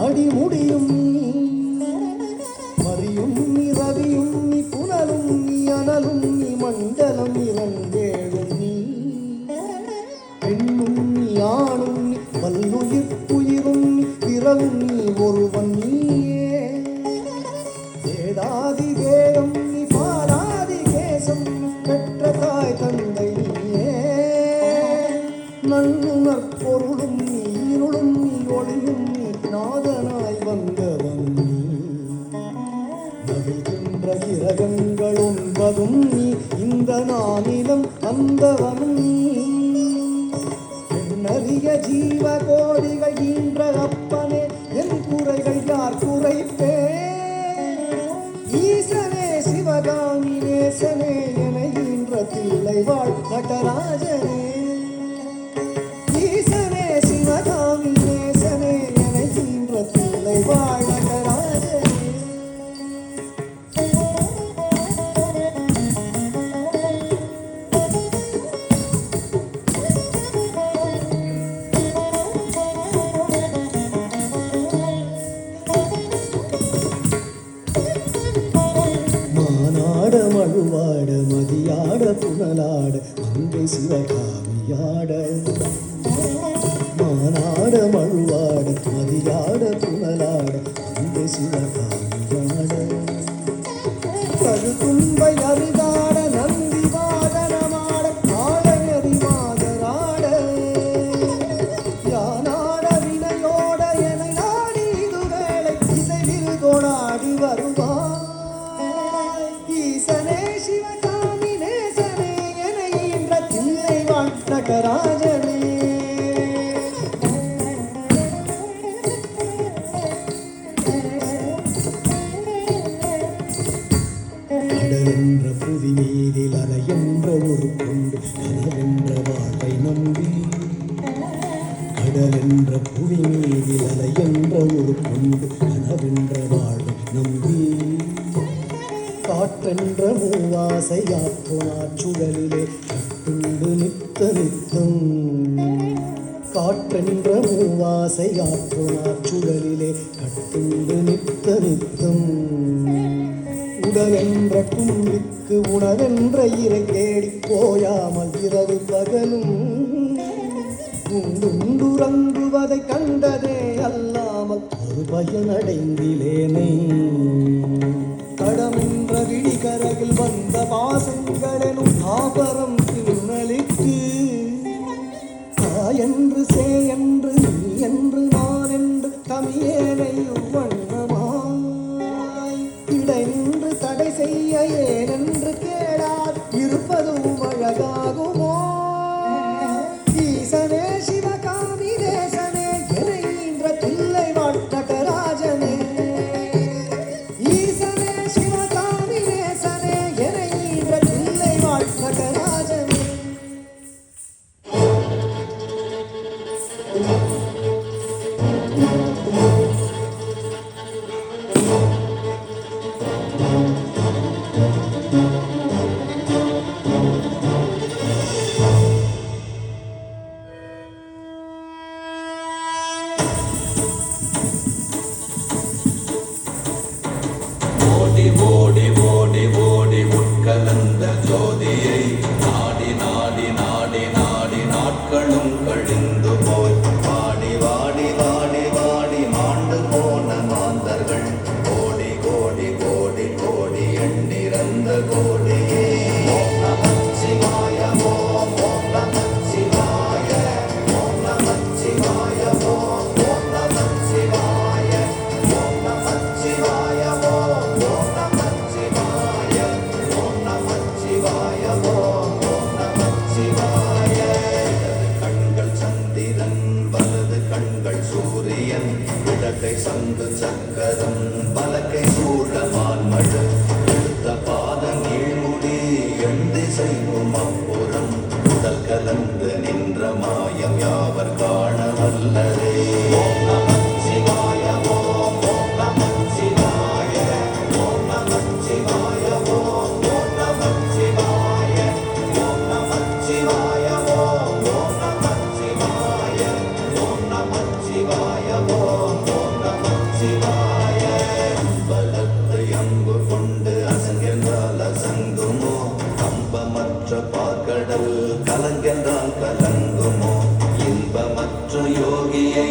அடிமுடியும் மறியும் நீ ரவியும் நீ புனலும் நீ அனலும் நீ மண்டலம் இறங்கேடும் நீ பெண்ணும் நீ ஆணும் நீ வல்லுயிர் உயிரும் நீ பிறவும் நீ ஒருவன் நீயே வேதாதி வேதம் நீ பாராதி கேசம் பெற்ற தாய் தந்தை நீயே நன்னுணர் பொருளும் நீ இருளும் நீ ஒளியும் நீ நாதனாய் வந்தவன் நீ நவிழ்கின்ற கிரகங்கள் ஒன்பதும் நீ இந்த நானிலம் தந்தவனும் நீ எண்ணறிய ஜீவ கோடிகள் ஈன்ற அப்பனே என் குறைகள் யார் குறைப்பே ஈசனே சிவகாமி நேசனே என ஈன்ற தில்லை வாழ் நடராஜனே ஈசனே சிவகாமி நேசனே என ஈன்ற தில்லை வாழ் நடராஜனே மானாட மழுவாட மதியாட புனலாட அங்கே சிவகாமியாட மானாட மழுவாட மதியாட புனலாட அங்கே சிவகாமியாட கரு துன்பை அரிதாட நந்தி வாகனமாட ஆடநெறி மாதராட யானாட வினையோட என நாடி இது வேளை இசைவில் கொடாடி வருவார் ஈசனே சிவகாமி நேசனே என ஈன்ற தில்லை வாழ் நடராஜனே கடலென்ற புவி மீதில் அலையென்ற ஒரு கொண்டு கனவென்ற வாழ்வை நம்பி கடலென்ற புவி மீதில் அலையென்ற ஒரு கொண்டு கனவென்ற வாழ்வை நம்பி காற்றென்ற மூவாசை ஆற்றுணாச்சுழலிலே கட்டுண்டு நித்த நித்தம் காற்றென்ற மூவாசை ஆற்றுணாச்சுழலிலே கட்டுண்டு நித்த நித்தம் உடலென்ற கும்பிக்கு உணவென்ற இறை தேடி போயாமல் இரவு பகலும் உண்டுறங்குவதை கண்டதே அல்லாமல் ஒரு பயனடைந்திலேனே கடமென்ற விழிகரையில் வந்த பாசங்களெனும் ஆபரம் திருநலிக்கு என்று சே என்று நீ என்று நான் என்று தமியேனையும் வண்ணமாய் இடைநின்று தடை செய்ய ஏனென்று கேளார் இருப்பதும் அழகாகுமோ ஈசனே சிவகாமி தேசனே என ஈன்ற தில்லை வாழ் நடராஜனே கொண்டு சக்கரம் பலகை சூழமான் மழை எடுத்த பாதங்கீழ் முடி எண் திசைக்கும் அப்புறம் உடல் கலந்து நின்ற மாயம் யாவர் காண வல்லரே. ஓம் நமः சிவாய ஓம் ஓம் நமः சிவாய ஓம் நமः சிவாய ஓம் ஓம் நமः சிவாய ஓம் நமः சிவாய ஓம் ஓம் நமः சிவாய ஓம் நமः சிவாய ஓம் ஓம் நமः சிவாய. பலத்தை அம்பு கொண்டு அசங்கென்றால் அசங்குமோ, கம்பமற்ற பார்க்கடல் கலங்கென்றால் கலங்குமோ, இன்பமற்ற யோகியை